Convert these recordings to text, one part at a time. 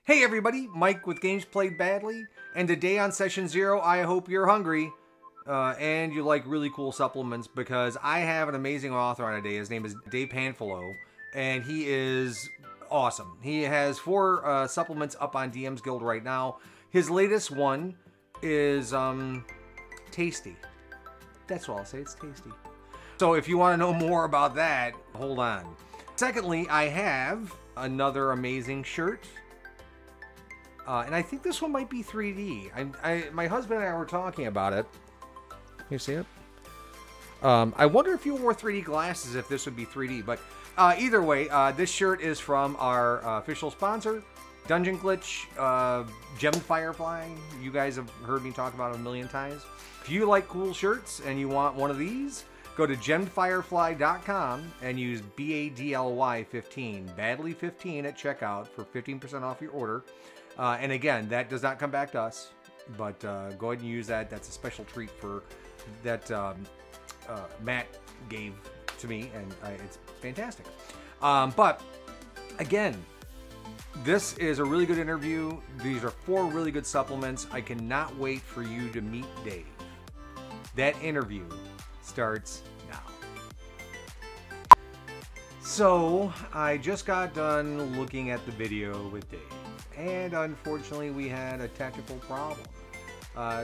Hey everybody, Mike with Games Played Badly, and today on Session 0, I hope you're hungry and you like really cool supplements, because I have an amazing author on today. His name is Dave Panfilo, and he is awesome. He has 4 supplements up on DM's Guild right now. His latest one is tasty. That's all I'll say, it's tasty. So if you want to know more about that, hold on. Secondly, I have another amazing shirt. And I think this one might be 3D. My husband and I were talking about it. You see it? I wonder if you wore 3D glasses, if this would be 3D. But either way, this shirt is from our official sponsor, Dungeon Glitch, Gemmed Firefly. You guys have heard me talk about it a million times. If you like cool shirts and you want one of these, go to gemmedfirefly.com and use BADLY15, Badly15 at checkout for 15% off your order. And again, that does not come back to us, but go ahead and use that. That's a special treat for that Matt gave to me, and it's fantastic. But again, this is a really good interview. These are 4 really good supplements. I cannot wait for you to meet Dave. That interview starts now. So I just got done looking at the video with Dave. And unfortunately, we had a technical problem.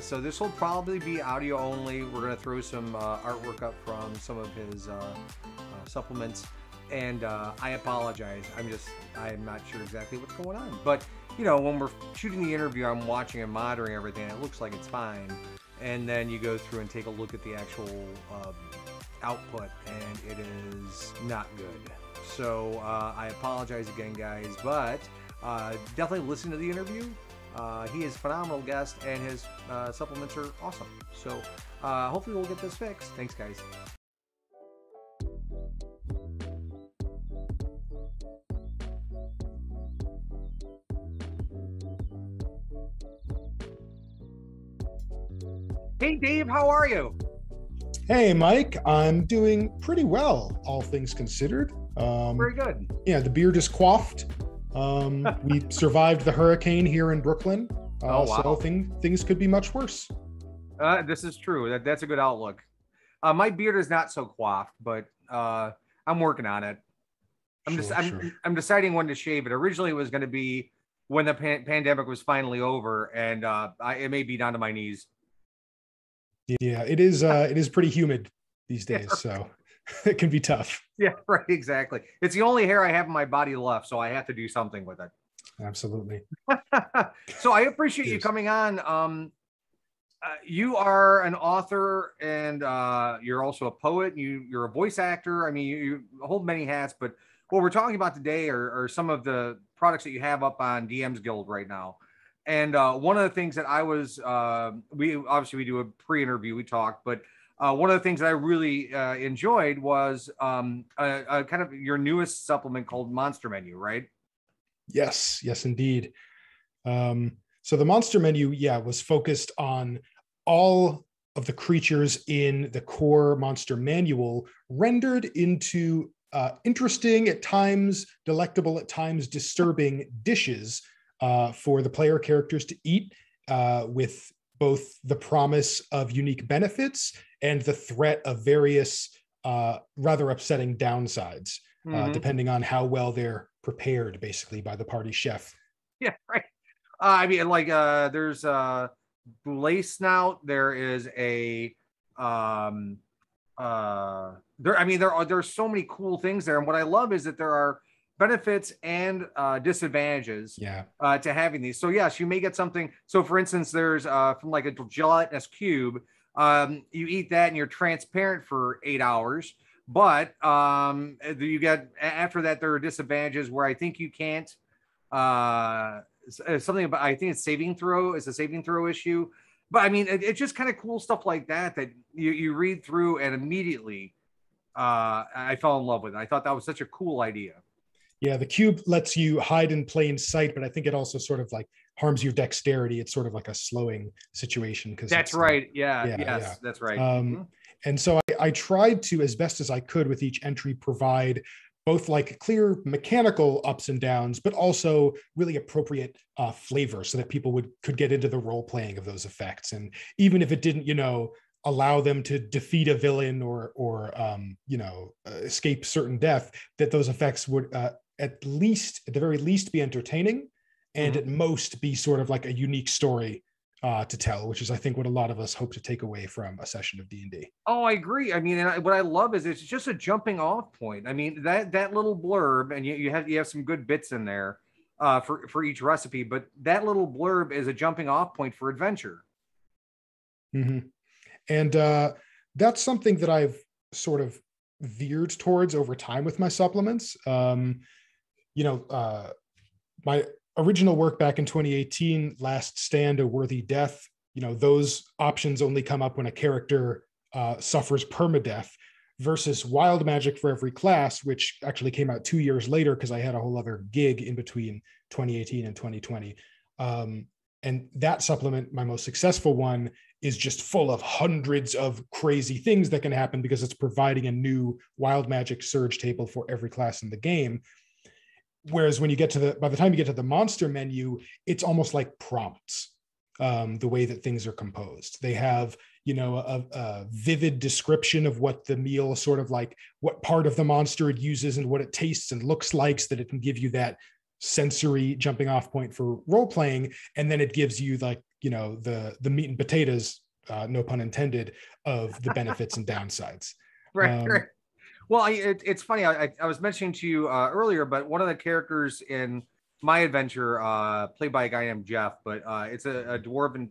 So this will probably be audio only. We're going to throw some artwork up from some of his supplements. And I apologize. I'm not sure exactly what's going on. But, you know, when we're shooting the interview, I'm watching and monitoring everything. It looks like it's fine. And then you go through and take a look at the actual output, and it is not good. So I apologize again, guys. But definitely listen to the interview. He is a phenomenal guest, and his supplements are awesome. So hopefully we'll get this fixed. Thanks, guys. Hey, Dave, how are you? Hey, Mike, I'm doing pretty well, all things considered. Very good. Yeah, the beard is coiffed. We survived the hurricane here in Brooklyn. Oh, wow. So things could be much worse. This is true. That's a good outlook. My beard is not so coiffed, but I'm working on it. I'm deciding when to shave it. Originally, it was going to be when the pandemic was finally over, and it may be down to my knees. Yeah, it is pretty humid these days, so it can be tough. Yeah, right, exactly. It's the only hair I have in my body left, so I have to do something with it. Absolutely. So I appreciate you coming on. You are an author, and you're also a poet. You're a voice actor. I mean, you hold many hats, but what we're talking about today are some of the products that you have up on DM's Guild right now. And one of the things that I was, we do a pre-interview, we talked, but one of the things that I really enjoyed was kind of your newest supplement called Monster Menu, right? Yes, indeed. So the Monster Menu, was focused on all of the creatures in the core Monster Manual rendered into interesting, at times delectable, at times disturbing dishes for the player characters to eat, with both the promise of unique benefits and the threat of various rather upsetting downsides, depending on how well they're prepared, basically, by the party chef. Yeah, right. I mean, like, there's Boulay Snout. There is a there's so many cool things there, and what I love is that there are benefits and disadvantages to having these. So yes, you may get something. So for instance, there's from like a gelatinous cube, you eat that and you're transparent for 8 hours, but you get, after that, there are disadvantages where I think you can't something about, I think it's saving throw. It's a saving throw issue. But I mean, it's just kind of cool stuff like that you read through, and immediately I fell in love with it. I thought that was such a cool idea. Yeah, the cube lets you hide in plain sight, but I think it also sort of like harms your dexterity. It's sort of like a slowing situation. That's right. Yes, that's right. And so I tried to, as best as I could with each entry, provide both like clear mechanical ups and downs, but also really appropriate flavor so that people could get into the role playing of those effects. And even if it didn't, allow them to defeat a villain or escape certain death, that those effects would at the very least be entertaining, and at most be sort of like a unique story to tell, which is, I think, what a lot of us hope to take away from a session of D&D. Oh, I agree. I mean, and what I love is it's just a jumping off point. I mean, that little blurb, and you have some good bits in there for each recipe, but that little blurb is a jumping off point for adventure. And that's something that I've sort of veered towards over time with my supplements. My original work back in 2018, Last Stand, A Worthy Death, those options only come up when a character suffers permadeath, versus Wild Magic for Every Class, which actually came out 2 years later because I had a whole other gig in between 2018 and 2020. And that supplement, my most successful one, is just full of hundreds of crazy things that can happen because it's providing a new Wild Magic surge table for every class in the game. Whereas when you get by the time you get to the monster menu, it's almost like prompts, the way that things are composed. They have, a vivid description of what the meal, sort of like what part of the monster it uses and what it tastes and looks like, so that it can give you that sensory jumping off point for role playing. And then it gives you like, the meat and potatoes, no pun intended, of the benefits and downsides. Right. Well, it's funny. I was mentioning to you earlier, but one of the characters in my adventure, played by a guy named Jeff, but it's a dwarven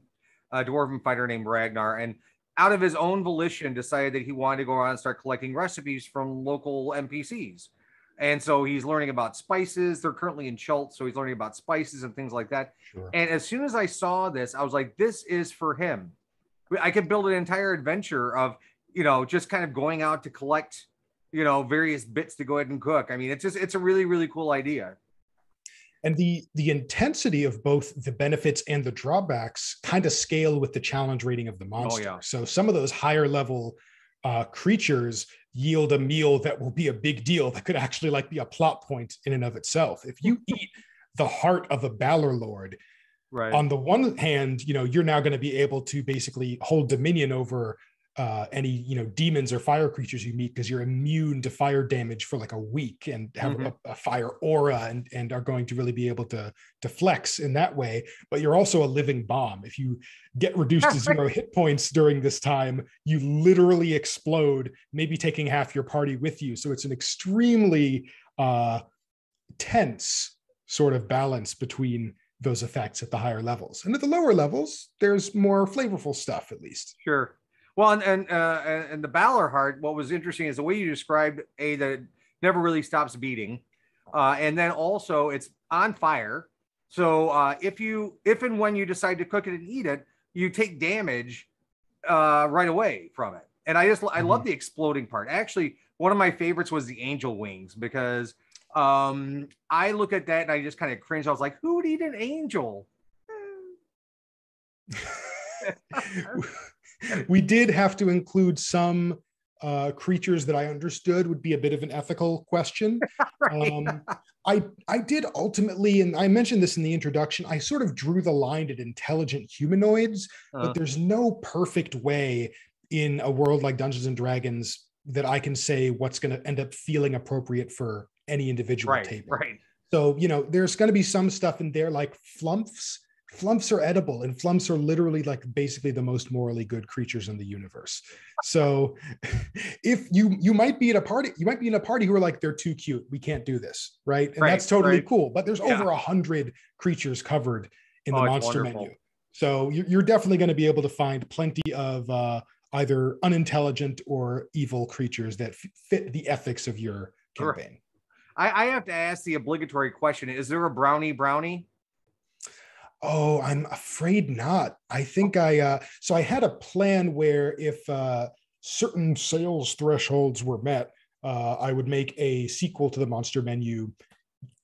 fighter named Ragnar, and out of his own volition decided that he wanted to go around and start collecting recipes from local NPCs. And so he's learning about spices. They're currently in Chult, so he's learning about spices and things like that. Sure. And as soon as I saw this, I was like, this is for him. I could build an entire adventure of, just kind of going out to collect, various bits to go ahead and cook. I mean, it's a really, really cool idea. And the intensity of both the benefits and the drawbacks kind of scale with the challenge rating of the monster. Oh, yeah. So some of those higher level creatures yield a meal that will be a big deal, that could actually like be a plot point in and of itself. If you eat the heart of a Balor Lord, right, on the one hand, you're now going to be able to basically hold dominion over any demons or fire creatures you meet, because you're immune to fire damage for like a week and have a fire aura, and are going to really be able to flex in that way. But you're also a living bomb. If you get reduced to 0 hit points during this time, you literally explode, maybe taking half your party with you. So it's an extremely tense sort of balance between those effects at the higher levels. And at the lower levels, there's more flavorful stuff, at least. Sure. Well, and the Balor heart, what was interesting is the way you described that it never really stops beating. And then also it's on fire. So if and when you decide to cook it and eat it, you take damage right away from it. And I love the exploding part. Actually, one of my favorites was the angel wings, because I look at that and I just kind of cringe. I was like, who would eat an angel? We did have to include some creatures that I understood would be a bit of an ethical question. Right. I did ultimately, and I mentioned this in the introduction, I sort of drew the line at intelligent humanoids, but there's no perfect way in a world like Dungeons and Dragons that I can say what's going to end up feeling appropriate for any individual table. Right. So, there's going to be some stuff in there like flumps. Flumps are edible, and flumps are literally like basically the most morally good creatures in the universe. So if you might be at a party, who are like, they're too cute, we can't do this, right? And that's totally cool. But there's over 100 creatures covered in the monster menu. So you're definitely going to be able to find plenty of either unintelligent or evil creatures that fit the ethics of your campaign. I have to ask the obligatory question: is there a brownie? Oh, I'm afraid not. I think so I had a plan where if certain sales thresholds were met, I would make a sequel to the monster menu,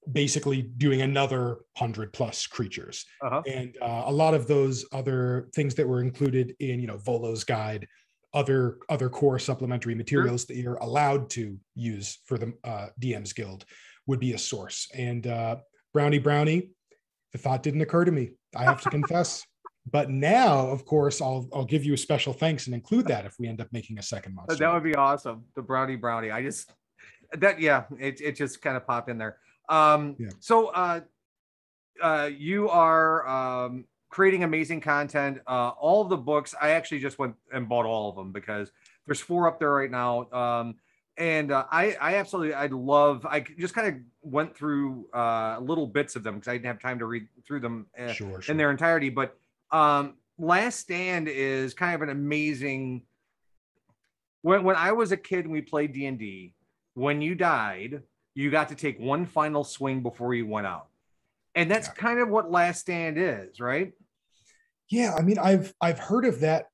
basically doing another 100+ creatures. And a lot of those other things that were included in, Volo's guide other core supplementary materials that you're allowed to use for the DM's Guild would be a source. And Brownie, the thought didn't occur to me, I have to confess. But now, of course, I'll give you a special thanks and include that if we end up making a second monster. That would be awesome. The Brownie. I just it just kind of popped in there. So you are creating amazing content. All of the books, I actually just went and bought all of them because there's 4 up there right now. And I absolutely, I just kind of went through little bits of them because I didn't have time to read through them in their entirety. But Last Stand is kind of an amazing. When I was a kid and we played D&D, when you died, you got to take one final swing before you went out. And that's kind of what Last Stand is, right? Yeah, I mean, I've heard of that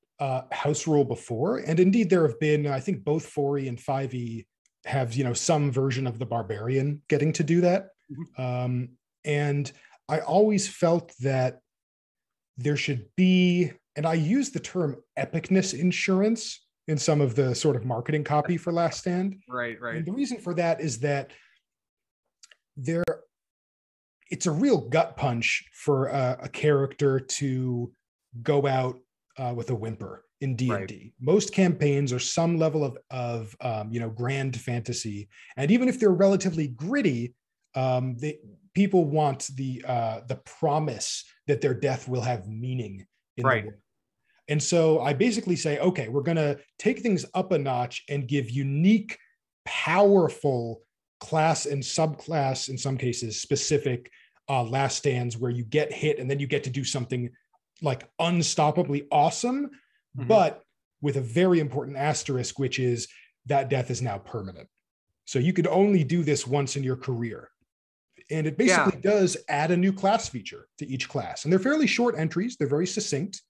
house rule before, and indeed there have been, I think both 4e and 5e have, some version of the barbarian getting to do that. And I always felt that there should be, and I use the term epicness insurance in some of the sort of marketing copy for Last Stand. Right. And the reason for that is that it's a real gut punch for a character to go out with a whimper in D&D. Right. Most campaigns are some level of grand fantasy, and even if they're relatively gritty, people want the promise that their death will have meaning in the world. And so I basically say, okay, we're going to take things up a notch and give unique, powerful class and subclass, in some cases, specific last stands where you get hit and then you get to do something like unstoppably awesome, but with a very important asterisk, which is that death is now permanent. So you could only do this once in your career. And it basically does add a new class feature to each class. And they're fairly short entries. They're very succinct.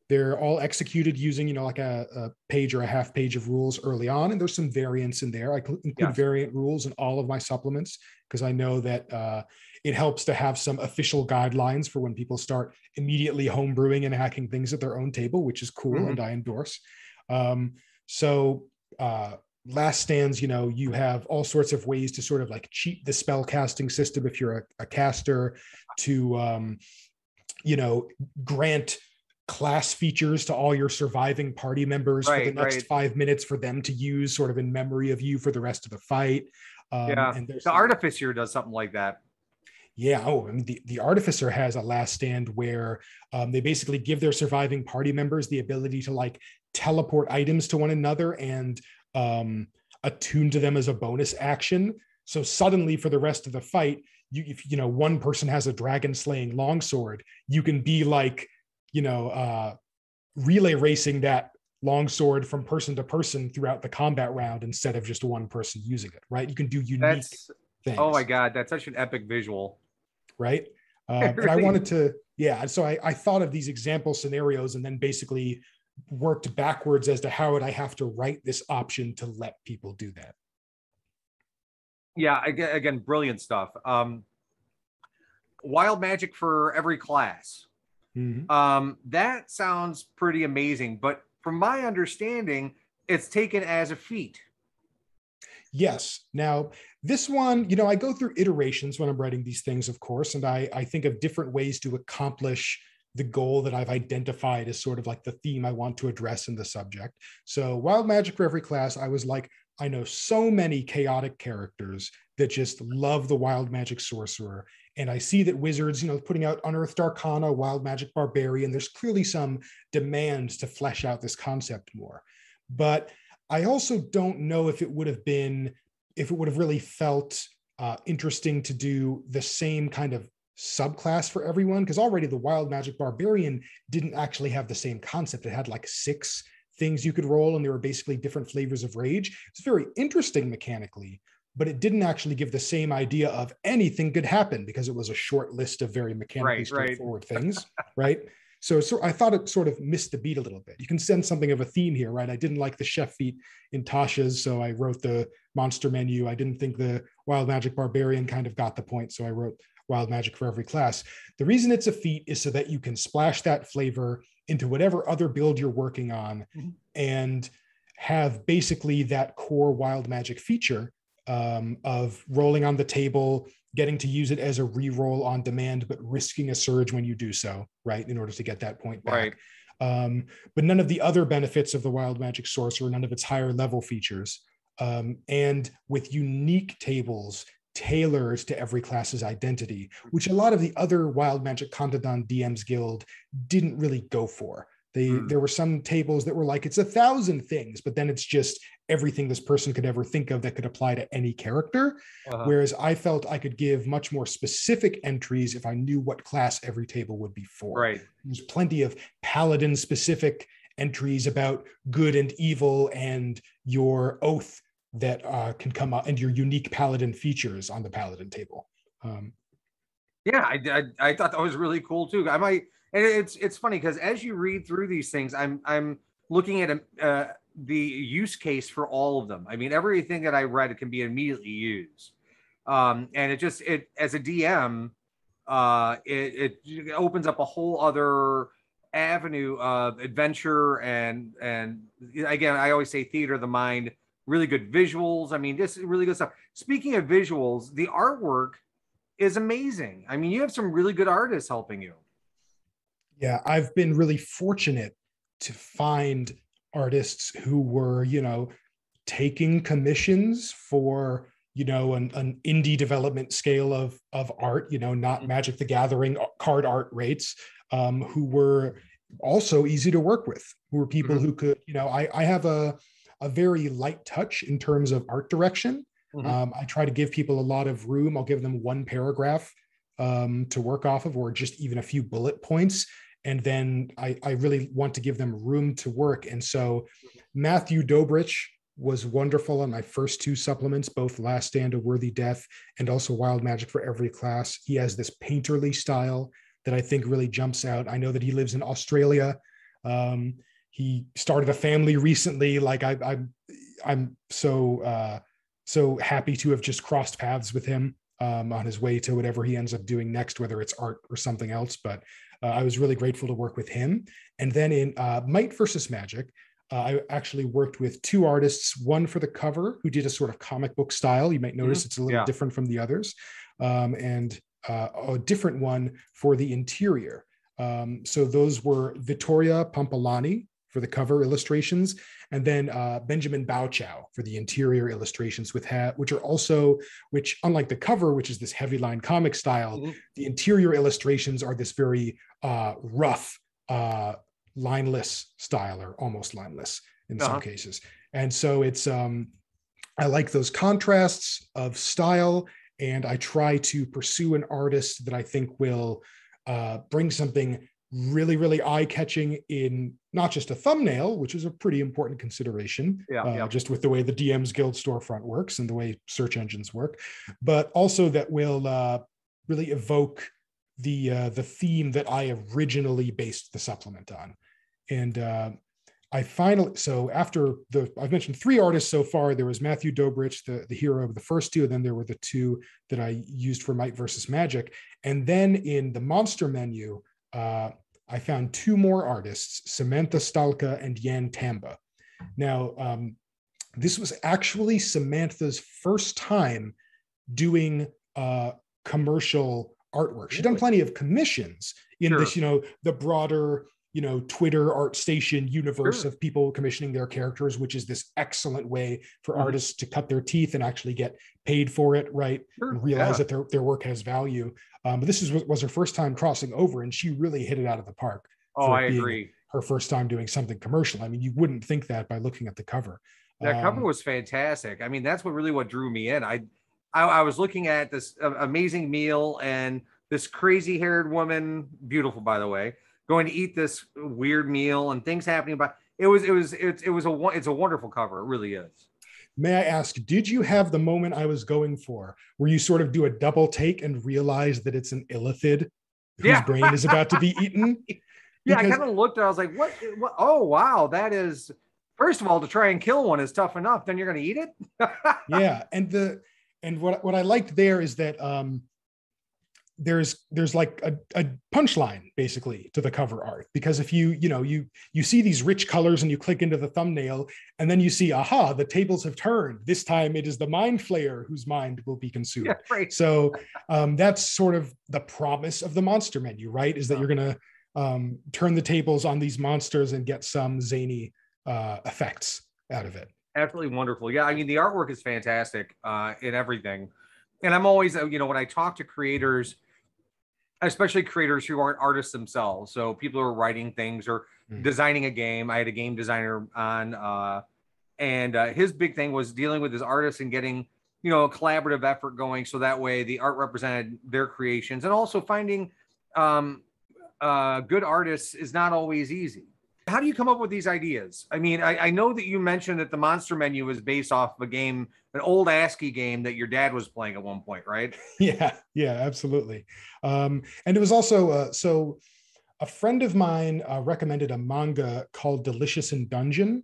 They're all executed using, like a page or a half page of rules early on. And there's some variants in there. I include variant rules in all of my supplements because I know that it helps to have some official guidelines for when people start immediately homebrewing and hacking things at their own table, which is cool and I endorse. Last Stands, you have all sorts of ways to sort of like cheat the spell casting system if you're a caster, to, grant class features to all your surviving party members for the next 5 minutes for them to use sort of in memory of you for the rest of the fight. And the Artificer does something like that. Yeah. Oh, I mean, the Artificer has a Last Stand where they basically give their surviving party members the ability to like teleport items to one another and attune to them as a bonus action. So suddenly for the rest of the fight, if one person has a dragon slaying longsword, you can be like, relay racing that longsword from person to person throughout the combat round instead of just one person using it, right? You can do unique things. Oh my God, that's such an epic visual. Right? And I wanted to, so I thought of these example scenarios and then basically worked backwards as to how would I have to write this option to let people do that. Yeah, again, brilliant stuff. Wild magic for every class. That sounds pretty amazing, but from my understanding, it's taken as a feat. Yes. Now, this one, I go through iterations when I'm writing these things, of course, and I think of different ways to accomplish the goal that I've identified as sort of like the theme I want to address in the subject. So wild magic for every class, I was like, I know so many chaotic characters that just love the wild magic sorcerer. And I see that Wizards, putting out Unearthed Arcana, Wild Magic Barbarian, there's clearly some demands to flesh out this concept more. But I also don't know if it would have really felt interesting to do the same kind of subclass for everyone, because already the Wild Magic Barbarian didn't actually have the same concept. It had like 6 things you could roll, and they were basically different flavors of rage. It's very interesting mechanically, but it didn't actually give the same idea of anything could happen because it was a short list of very mechanically straightforward things, right? So I thought it sort of missed the beat a little bit. You can sense something of a theme here, right? I didn't like the chef feat in Tasha's, so I wrote the monster menu. I didn't think the Wild Magic Barbarian kind of got the point, so I wrote wild magic for every class. The reason it's a feat is so that you can splash that flavor into whatever other build you're working on and have basically that core wild magic feature of rolling on the table, getting to use it as a reroll on demand, but risking a surge when you do so, right, in order to get that point back. Right. But none of the other benefits of the wild magic sorcerer, none of its higher level features, and with unique tables tailored to every class's identity, which a lot of the other wild magic content on DM's Guild didn't really go for. There were some tables that were like, it's 1,000 things, but then it's just everything this person could ever think of that could apply to any character. Whereas I felt I could give much more specific entries if I knew what class every table would be for. Right. There's plenty of paladin specific entries about good and evil and your oath that can come out, and your unique paladin features on the paladin table. Yeah, I thought that was really cool too. I might, and it's funny because as you read through these things, I'm looking at the use case for all of them. I mean, everything that I read can be immediately used, and it as a DM, it opens up a whole other avenue of adventure and again, I always say theater of the mind. Really good visuals. I mean, this is really good stuff. Speaking of visuals, the artwork is amazing. I mean, you have some really good artists helping you. Yeah, I've been really fortunate to find artists who were, taking commissions for, an indie development scale of art, not Magic the Gathering card art rates, who were also easy to work with, who were people who could, I have a very light touch in terms of art direction. I try to give people a lot of room. I'll give them one paragraph to work off of, or just even a few bullet points. And then I really want to give them room to work. And so Matthew Dobrich was wonderful on my first two supplements, both Last Stand, A Worthy Death, and also Wild Magic for every class. He has this painterly style that I think really jumps out. I know that he lives in Australia. He started a family recently. Like I'm so happy to have just crossed paths with him on his way to whatever he ends up doing next, whether it's art or something else. But I was really grateful to work with him. And then in Might versus Magic, I actually worked with two artists, one for the cover who did a sort of comic book style. You might notice it's a little different from the others, and a different one for the interior. So those were Vittoria Pampalani for the cover illustrations, and then Benjamin Bauchow for the interior illustrations, which unlike the cover, which is this heavy line comic style, the interior illustrations are this very rough, lineless style, or almost lineless in some cases. And so it's, I like those contrasts of style, and I try to pursue an artist that I think will bring something really, really eye-catching in not just a thumbnail, which is a pretty important consideration, just with the way the DM's Guild storefront works and the way search engines work, but also that will really evoke the theme that I originally based the supplement on. And I've mentioned three artists so far. There was Matthew Dobrich, the hero of the first two, and then there were the two that I used for Might versus Magic. And then in the monster menu, I found two more artists, Samantha Stalka and Yan Tamba. Now, this was actually Samantha's first time doing commercial artwork. She'd done plenty of commissions in this, the broader, Twitter ArtStation universe of people commissioning their characters, which is this excellent way for artists to cut their teeth and actually get paid for it, right? And realize that their work has value. But this was her first time crossing over, and she really hit it out of the park. Oh, I agree. Her first time doing something commercial. I mean, you wouldn't think that by looking at the cover. That cover was fantastic. I mean, that's what drew me in. I was looking at this amazing meal and this crazy haired woman, beautiful by the way, going to eat this weird meal and things happening. But it's a wonderful cover. It really is. May I ask, did you have the moment I was going for, where you sort of do a double take and realize that it's an illithid whose brain is about to be eaten? Yeah, I kind of looked and I was like, what? Oh, wow. That is, first of all, to try and kill one is tough enough. Then you're going to eat it? Yeah. And what I liked there is that there's like a punchline basically to the cover art, because if you see these rich colors and you click into the thumbnail and then you see, aha, the tables have turned. This time it is the mind flayer whose mind will be consumed. Yeah, right. So that's sort of the promise of the monster menu, right? Is that you're going to turn the tables on these monsters and get some zany effects out of it. Absolutely wonderful. Yeah, I mean, the artwork is fantastic in everything. And I'm always, when I talk to creators, especially creators who aren't artists themselves, so people who are writing things or designing a game. I had a game designer on, and his big thing was dealing with his artists and getting, a collaborative effort going, so that way the art represented their creations. And also finding good artists is not always easy. How do you come up with these ideas? I mean, I know that you mentioned that the monster menu is based off of a game, an old ASCII game that your dad was playing at one point, right? Yeah, absolutely. And it was also, so a friend of mine recommended a manga called Delicious in Dungeon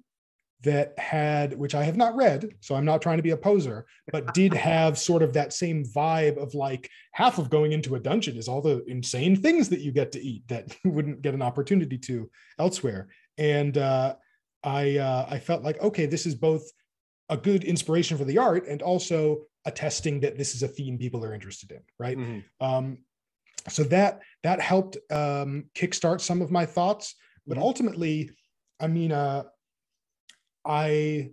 that had, which I have not read, so I'm not trying to be a poser, but did have sort of that same vibe of like, half of going into a dungeon is all the insane things that you get to eat that you wouldn't get an opportunity to elsewhere. And I felt like, okay, this is both a good inspiration for the art and also attesting that this is a theme people are interested in, right? Mm-hmm. So that helped kickstart some of my thoughts, but ultimately, I mean, I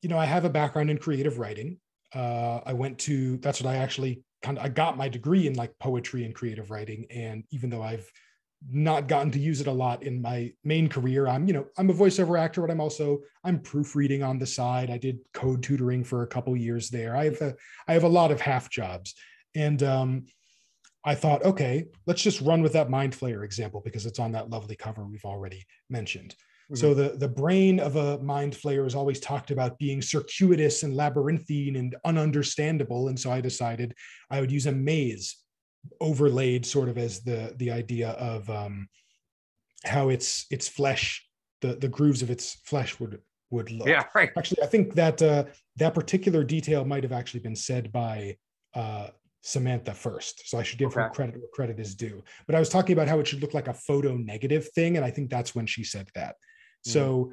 have a background in creative writing. That's what I actually I got my degree in, like poetry and creative writing. And even though I've not gotten to use it a lot in my main career, I'm a voiceover actor, but I'm proofreading on the side. I did code tutoring for a couple years there. I have a lot of half jobs. And I thought, okay, let's just run with that mind flayer example because it's on that lovely cover we've already mentioned. Mm-hmm. So the brain of a mind flayer is always talked about being circuitous and labyrinthine and ununderstandable. And so I decided I would use a maze overlaid sort of as the idea of how its flesh, the grooves of its flesh would look. Yeah, right. Actually, I think that that particular detail might have actually been said by Samantha first. So I should give her credit where credit is due. But I was talking about how it should look like a photo negative thing. And I think that's when she said that. So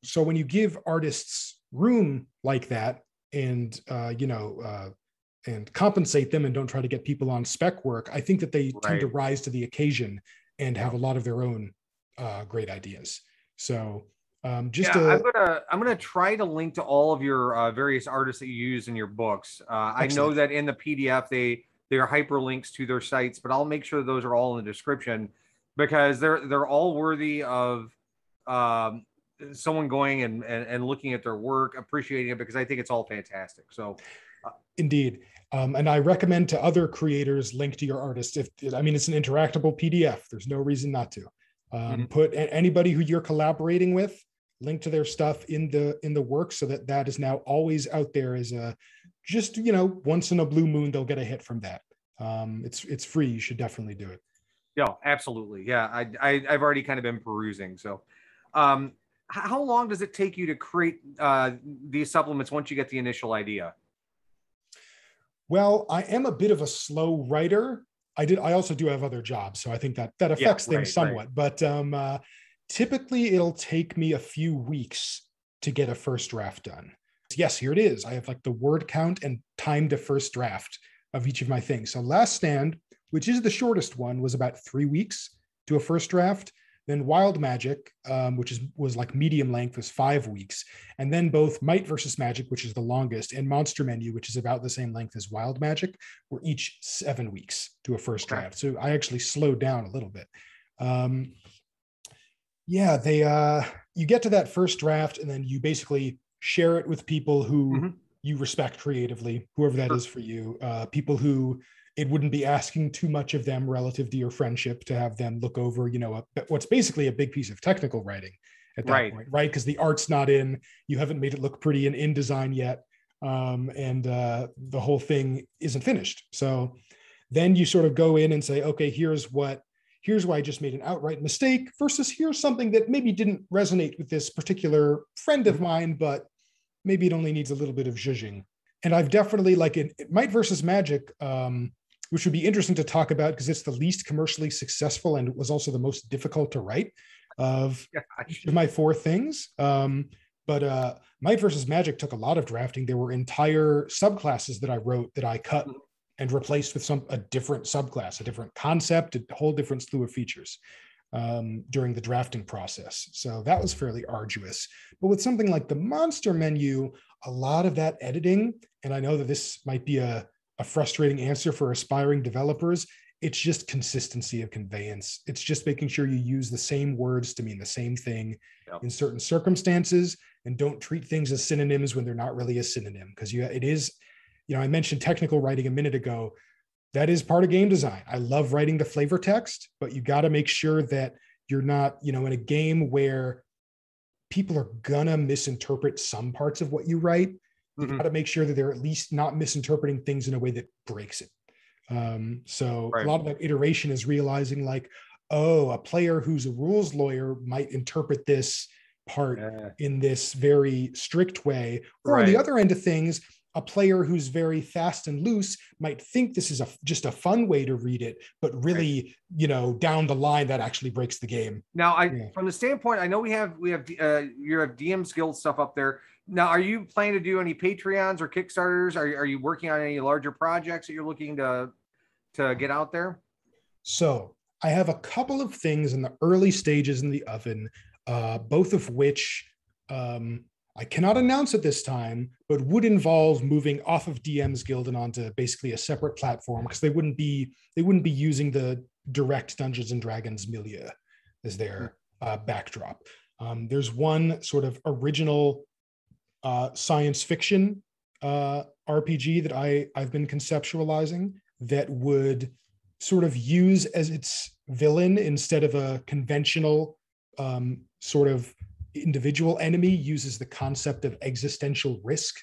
so when you give artists room like that and, and compensate them and don't try to get people on spec work, I think that they tend to rise to the occasion and have a lot of their own great ideas. So I'm gonna try to link to all of your various artists that you use in your books. I know that in the PDF they are hyperlinks to their sites, but I'll make sure those are all in the description because they're all worthy of someone going and looking at their work, appreciating it, because I think it's all fantastic. So indeed. And I recommend to other creators link to your artists. It's an interactable PDF. There's no reason not to. Put anybody who you're collaborating with, link to their stuff in the work so that is now always out there as once in a blue moon, they'll get a hit from that. It's free. You should definitely do it. Yeah, absolutely. Yeah. I've already kind of been perusing. So, how long does it take you to create these supplements once you get the initial idea? Well, I am a bit of a slow writer. I also do have other jobs, so I think that affects things somewhat. Right. But typically, it'll take me a few weeks to get a first draft done. Yes, here it is. I have like the word count and time to first draft of each of my things. So Last Stand, which is the shortest one, was about 3 weeks to a first draft. Then Wild Magic, which was like medium length, was 5 weeks. And then both Might versus Magic, which is the longest, and Monster Menu, which is about the same length as Wild Magic, were each 7 weeks to a first draft. So I actually slowed down a little bit. You get to that first draft, and then you basically share it with people who you respect creatively, whoever that is for you, people who it wouldn't be asking too much of them relative to your friendship to have them look over, what's basically a big piece of technical writing at that point, right? Because the art's not in, you haven't made it look pretty in InDesign yet, and the whole thing isn't finished. So then you sort of go in and say, okay, here's why I just made an outright mistake versus here's something that maybe didn't resonate with this particular friend of mine, but maybe it only needs a little bit of zhuzhing. And I've definitely, like in Might versus Magic, which would be interesting to talk about because it's the least commercially successful and was also the most difficult to write of each of my four things. But Might versus Magic took a lot of drafting. There were entire subclasses that I wrote that I cut and replaced with a different subclass, a different concept, a whole different slew of features during the drafting process. So that was fairly arduous. But with something like the monster menu, a lot of that editing, and I know that this might be a frustrating answer for aspiring developers, it's just consistency of conveyance. It's just making sure you use the same words to mean the same thing in certain circumstances, and don't treat things as synonyms when they're not really a synonym. Because it is, I mentioned technical writing a minute ago. That is part of game design. I love writing the flavor text, but you got to make sure that you're not, in a game where people are gonna misinterpret some parts of what you write. You got to make sure that they're at least not misinterpreting things in a way that breaks it. So a lot of that iteration is realizing like, oh, a player who's a rules lawyer might interpret this part in this very strict way. Or on the other end of things, a player who's very fast and loose might think this is just a fun way to read it, but really, down the line, that actually breaks the game. Now, from the standpoint, I know you have DM's Guild stuff up there. Now, are you planning to do any Patreons or Kickstarters? Are you working on any larger projects that you're looking to get out there? So I have a couple of things in the early stages in the oven, both of which I cannot announce at this time, but would involve moving off of DM's Guild and onto basically a separate platform, because they wouldn't be using the direct Dungeons and Dragons milieu as their backdrop. There's one sort of original science fiction RPG that I've been conceptualizing that would sort of use as its villain, instead of a conventional sort of individual enemy, uses the concept of existential risk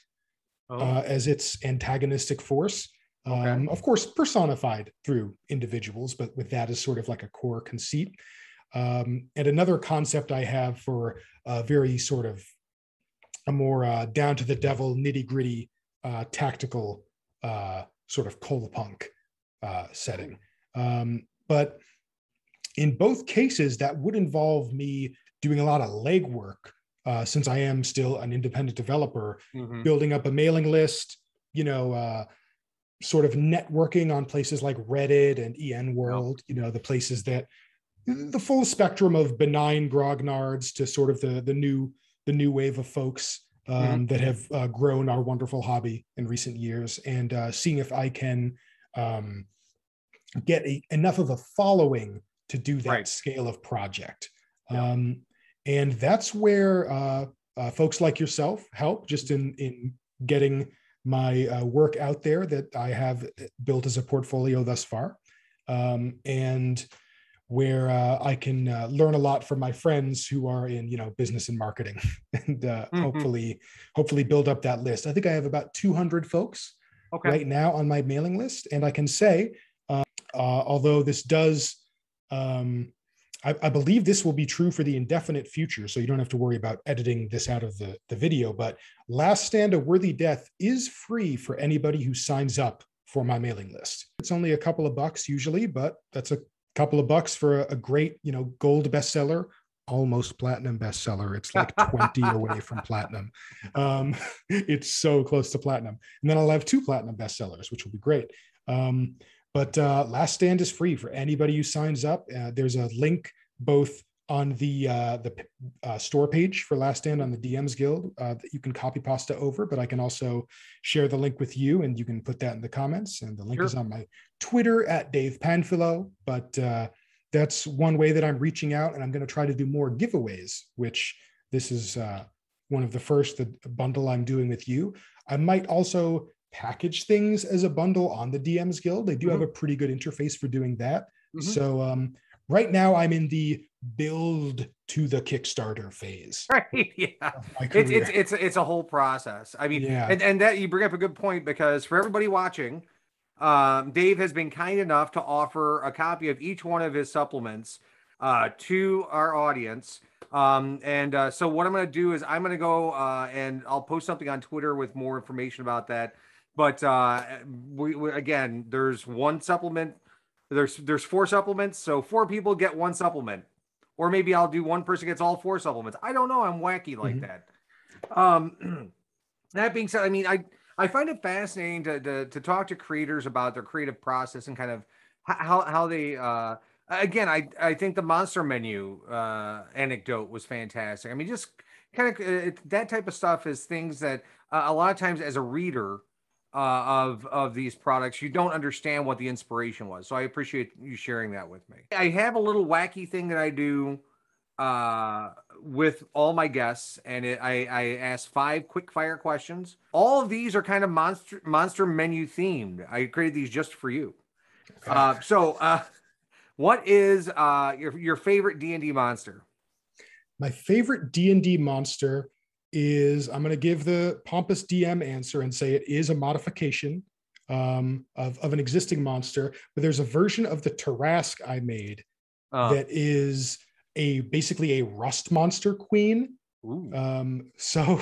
as its antagonistic force. Of course, personified through individuals, but with that as sort of like a core conceit. And another concept I have for a very sort of a more down to the devil, nitty gritty, tactical sort of Colapunk setting. But in both cases, that would involve me doing a lot of legwork, since I am still an independent developer, building up a mailing list, sort of networking on places like Reddit and EN World, the places that the full spectrum of benign grognards to sort of the new wave of folks that have grown our wonderful hobby in recent years, and seeing if I can get enough of a following to do that scale of project. And that's where folks like yourself help, just in getting my work out there that I have built as a portfolio thus far, and where I can learn a lot from my friends who are in business and marketing, and hopefully build up that list. I think I have about 200 folks right now on my mailing list, and I can say, although this does. I believe this will be true for the indefinite future, so you don't have to worry about editing this out of the video, but Last Stand a Worthy Death is free for anybody who signs up for my mailing list. It's only a couple of bucks usually, but that's a couple of bucks for a great, gold bestseller, almost platinum bestseller. It's like 20 away from platinum. It's so close to platinum. And then I'll have 2 platinum bestsellers, which will be great. But Last Stand is free for anybody who signs up. There's a link both on the store page for Last Stand on the DM's Guild that you can copy pasta over, but I can also share the link with you, and you can put that in the comments. And the link is on my Twitter at Dave Panfilo. But that's one way that I'm reaching out, and I'm going to try to do more giveaways, which this is one of the first bundle I'm doing with you. I might also package things as a bundle on the DM's Guild. They do have a pretty good interface for doing that. So right now I'm in the build to the Kickstarter phase. It's a whole process. I mean, and that you bring up a good point, because for everybody watching, Dave has been kind enough to offer a copy of each one of his supplements to our audience. So what I'm going to do is I'm going to go and I'll post something on Twitter with more information about that. But we again, there's one supplement. There's 4 supplements, so 4 people get 1 supplement, or maybe I'll do one person gets all 4 supplements. I don't know. I'm wacky like that. That being said, I mean, I find it fascinating to talk to creators about their creative process and kind of how they again, I think the monster menu anecdote was fantastic. I mean, just kind of that type of stuff is things that a lot of times as a reader of these products, you don't understand what the inspiration was. So I appreciate you sharing that with me. I have a little wacky thing that I do with all my guests, and I ask 5 quick fire questions. All of these are kind of monster menu themed. I created these just for you. Okay. What is your favorite D&D monster? My favorite D&D monster is, I'm going to give the pompous DM answer and say it is a modification of an existing monster, but there's a version of the Tarasque I made that is basically a rust monster queen. So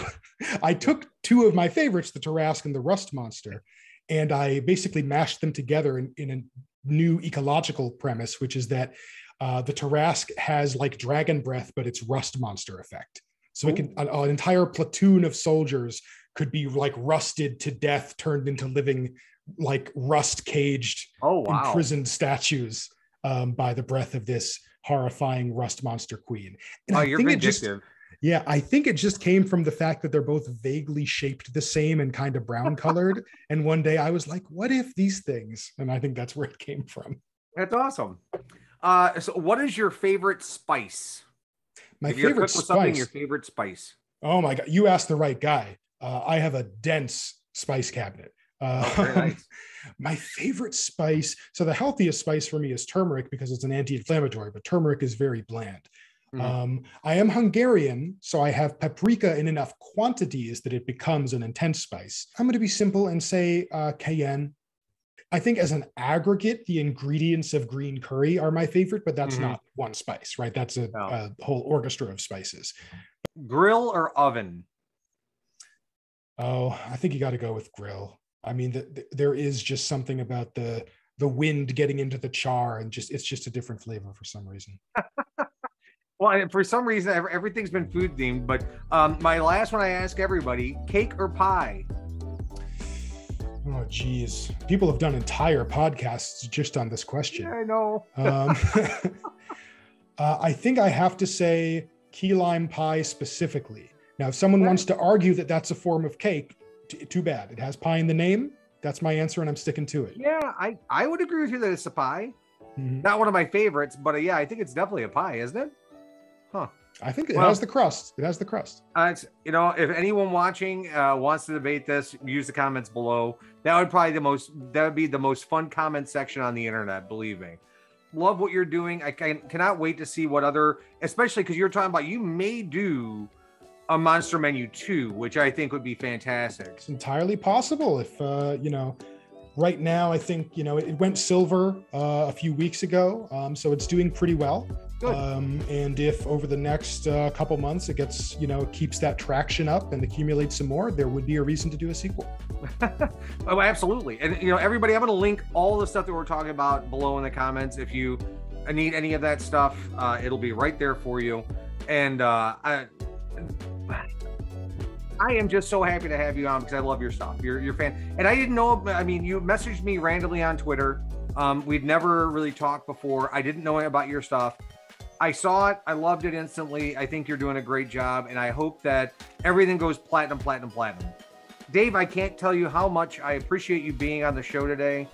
I took 2 of my favorites, the Tarasque and the rust monster, and I basically mashed them together in a new ecological premise, which is that the Tarasque has like dragon breath, but it's rust monster effect. So it can, an entire platoon of soldiers could be like rusted to death, turned into living like rust caged, imprisoned statues by the breath of this horrifying rust monster queen. And you're vindictive. I think it just came from the fact that they're both vaguely shaped the same and kind of brown colored. And one day I was like, what if these things? And I think that's where it came from. That's awesome. So what is your favorite spice? My favorite spice. Your favorite spice. Oh my God. You asked the right guy. I have a dense spice cabinet. Very nice. My favorite spice. So the healthiest spice for me is turmeric because it's an anti-inflammatory, but turmeric is very bland. I am Hungarian, so I have paprika in enough quantities that it becomes an intense spice. I'm going to be simple and say cayenne. I think as an aggregate, the ingredients of green curry are my favorite, but that's not one spice, right? That's a whole orchestra of spices. Grill or oven? Oh, I think you got to go with grill. I mean, there is just something about the wind getting into the char, and it's just a different flavor for some reason. Well, for some reason, everything's been food themed, but my last one I ask everybody, cake or pie? Oh, geez. People have done entire podcasts just on this question. Yeah, I know. I think I have to say key lime pie specifically. Now, if someone wants to argue that that's a form of cake, too bad. It has pie in the name. That's my answer, and I'm sticking to it. Yeah, I would agree with you that it's a pie. Not one of my favorites, but yeah, I think it's definitely a pie, isn't it? Huh. I think it has the crust. It has the crust. If anyone watching wants to debate this, use the comments below. That would be the most fun comment section on the internet. Believe me. Love what you're doing. I cannot wait to see what other, especially because you're talking about you may do a monster menu 2, which I think would be fantastic. It's entirely possible if right now I think it went silver a few weeks ago, so it's doing pretty well. Good. And if over the next couple months it gets keeps that traction up and accumulates some more, there would be a reason to do a sequel. Oh, absolutely. And everybody, I'm going to link all the stuff that we're talking about below in the comments. If you need any of that stuff, it'll be right there for you. And I am just so happy to have you on because I love your stuff. You're a fan. And I didn't know, I mean, you messaged me randomly on Twitter. We'd never really talked before. I didn't know about your stuff. I saw it. I loved it instantly. I think you're doing a great job. And I hope that everything goes platinum, platinum, platinum. Dave, I can't tell you how much I appreciate you being on the show today.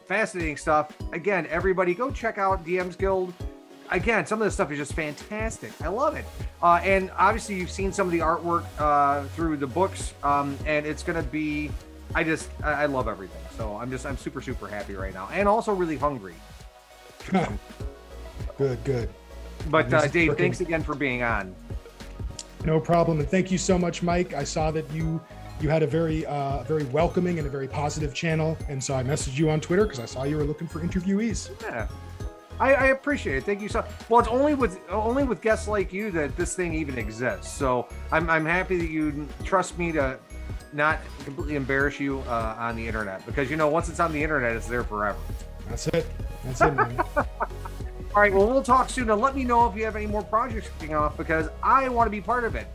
Fascinating stuff. Again, everybody go check out DM's Guild. Again, some of this stuff is just fantastic. I love it. And obviously you've seen some of the artwork through the books. And it's going to be, I love everything. So I'm super, super happy right now. And also really hungry. Good. But Dave, thanks again for being on. No problem. And thank you so much, Mike. I saw that you had a very welcoming and a very positive channel. And so I messaged you on Twitter because I saw you were looking for interviewees. Yeah. I appreciate it. Thank you so. Well, it's only with guests like you that this thing even exists. So I'm happy that you trust me to not completely embarrass you on the internet, because you know, once it's on the internet, it's there forever. That's it. That's it, man. All right, well, we'll talk soon, and let me know if you have any more projects kicking off, because I want to be part of it.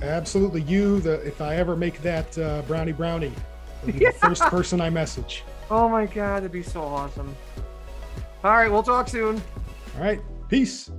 Absolutely. If I ever make that brownie, you'll be the first person I message. Oh my God, that'd be so awesome. All right, we'll talk soon. All right, peace.